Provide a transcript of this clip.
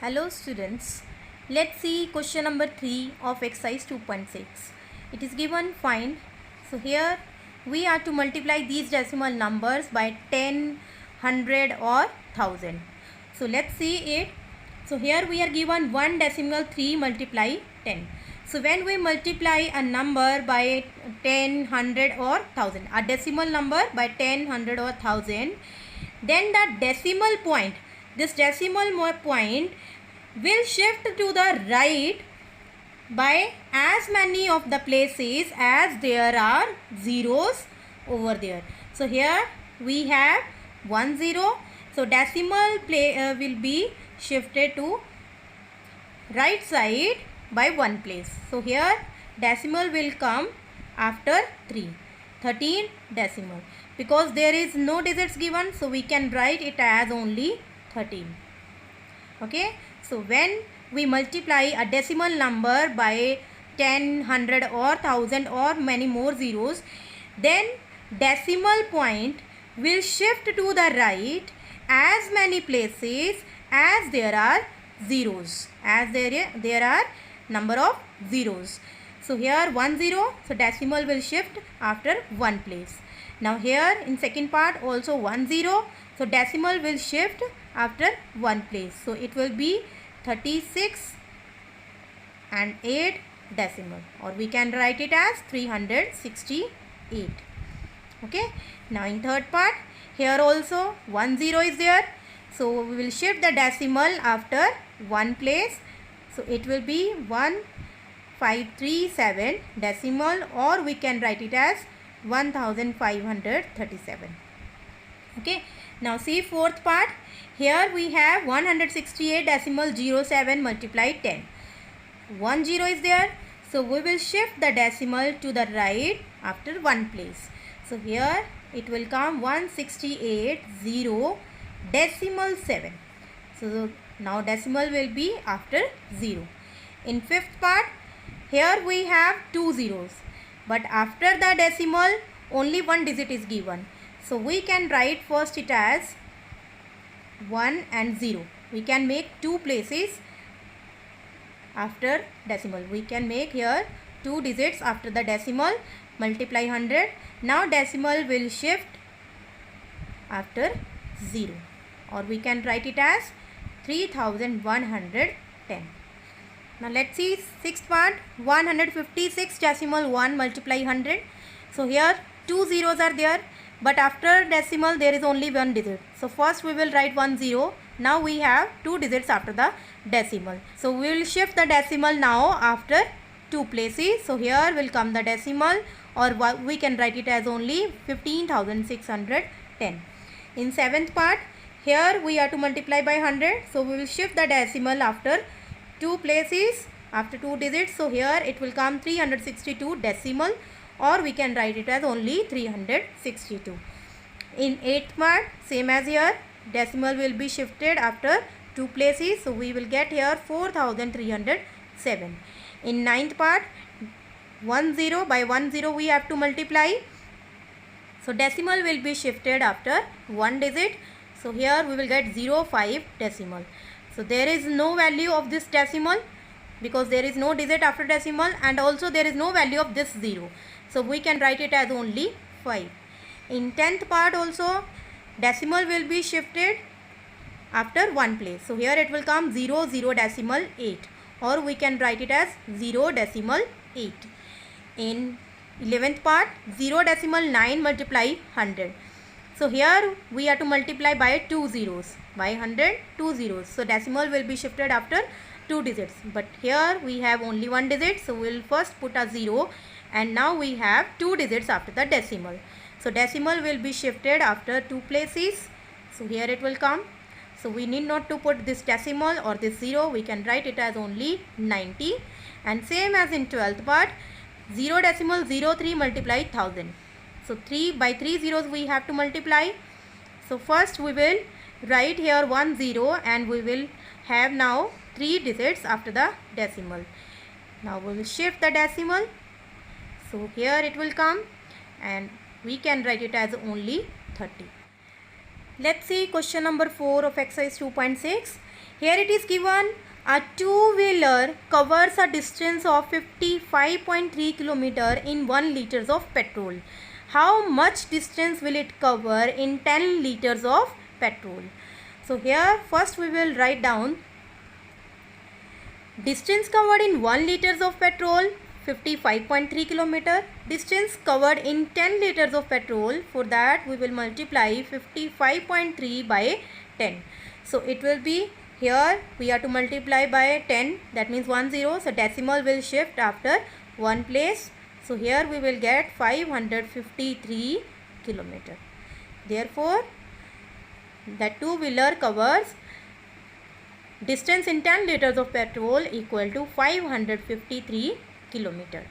Hello students, let's see question number 3 of exercise 2.6. It is given find. So here we are to multiply these decimal numbers by 10, 100 or 1000. So let's see it. So here we are given 1 decimal 3 multiply 10. So when we multiply a number by 10, 100 or 1000, a decimal number by 10, 100 or 1000, then the decimal point, this decimal point will shift to the right by as many of the places as there are zeros over there. So here we have 1 0. So decimal will be shifted to right side by one place. So here decimal will come after 3. 13 decimal. Because there is no digits given, so we can write it as only 13. Okay. So when we multiply a decimal number by 10, 100 or 1000 or many more zeros, then decimal point will shift to the right as many places as there are zeros, as there are number of zeros. So here 1 0, so decimal will shift after one place. Now here in second part also 1 0, so decimal will shift after one place. So it will be 36 and 8 decimal, or we can write it as 368. Okay. Now in third part, here also 1 0 is there. So we will shift the decimal after one place. So it will be 1537 decimal, or we can write it as 1537. Okay. Now see fourth part. Here we have 168 decimal 07 multiplied 10. 1 0 is there. So we will shift the decimal to the right after one place. So here it will come 168 0 decimal 7. So now decimal will be after 0. In fifth part, here we have 2 zeros. But after the decimal, only one digit is given. So we can write first it as 1 and 0. We can make two places after decimal. We can make here two digits after the decimal, multiply 100. Now decimal will shift after 0, or we can write it as 3110. Now let's see sixth part. 156 decimal 1 multiply 100. So here two zeros are there, but after decimal there is only one digit. So first we will write 1 0. Now we have two digits after the decimal. So we will shift the decimal now after two places. So here will come the decimal, or we can write it as only 15,610. In seventh part, here we are to multiply by 100. So we will shift the decimal after two places, after two digits. So here it will come 362 decimal, or we can write it as only 362. In eighth part, same as here, decimal will be shifted after two places. So we will get here 4307. In ninth part, 1 0 by 1 0 we have to multiply. So decimal will be shifted after one digit. So here we will get 05 decimal. So there is no value of this decimal because there is no digit after decimal, and also there is no value of this 0. So we can write it as only 5. In 10th part also, decimal will be shifted after one place. So here it will come 0 0 decimal 8, or we can write it as 0 decimal 8. In 11th part, 0 decimal 9 multiply 100. So here we are to multiply by two zeros. By 100, two zeros. So decimal will be shifted after two digits. But here we have only one digit. So we will first put a 0, and now we have two digits after the decimal. So decimal will be shifted after two places. So here it will come. So we need not to put this decimal or this 0. We can write it as only 90. And same as in 12th part, 0 decimal 03 multiply 1000. So 3 by 3 zeros we have to multiply. So first we will write here 1 0, and we will have now three digits after the decimal. Now we will shift the decimal. So here it will come, and we can write it as only 30. Let's see question number 4 of exercise 2.6. Here it is given a two-wheeler covers a distance of 55.3 km in 1 liters of petrol. How much distance will it cover in 10 liters of petrol? So here first we will write down distance covered in 1 liters of petrol 55.3 km. Distance covered in 10 liters of petrol, for that we will multiply 55.3 by 10. So it will be, here we have to multiply by 10, that means 10, so decimal will shift after one place. So here we will get 553 km. Therefore that two-wheeler covers distance in 10 liters of petrol equal to 553 km.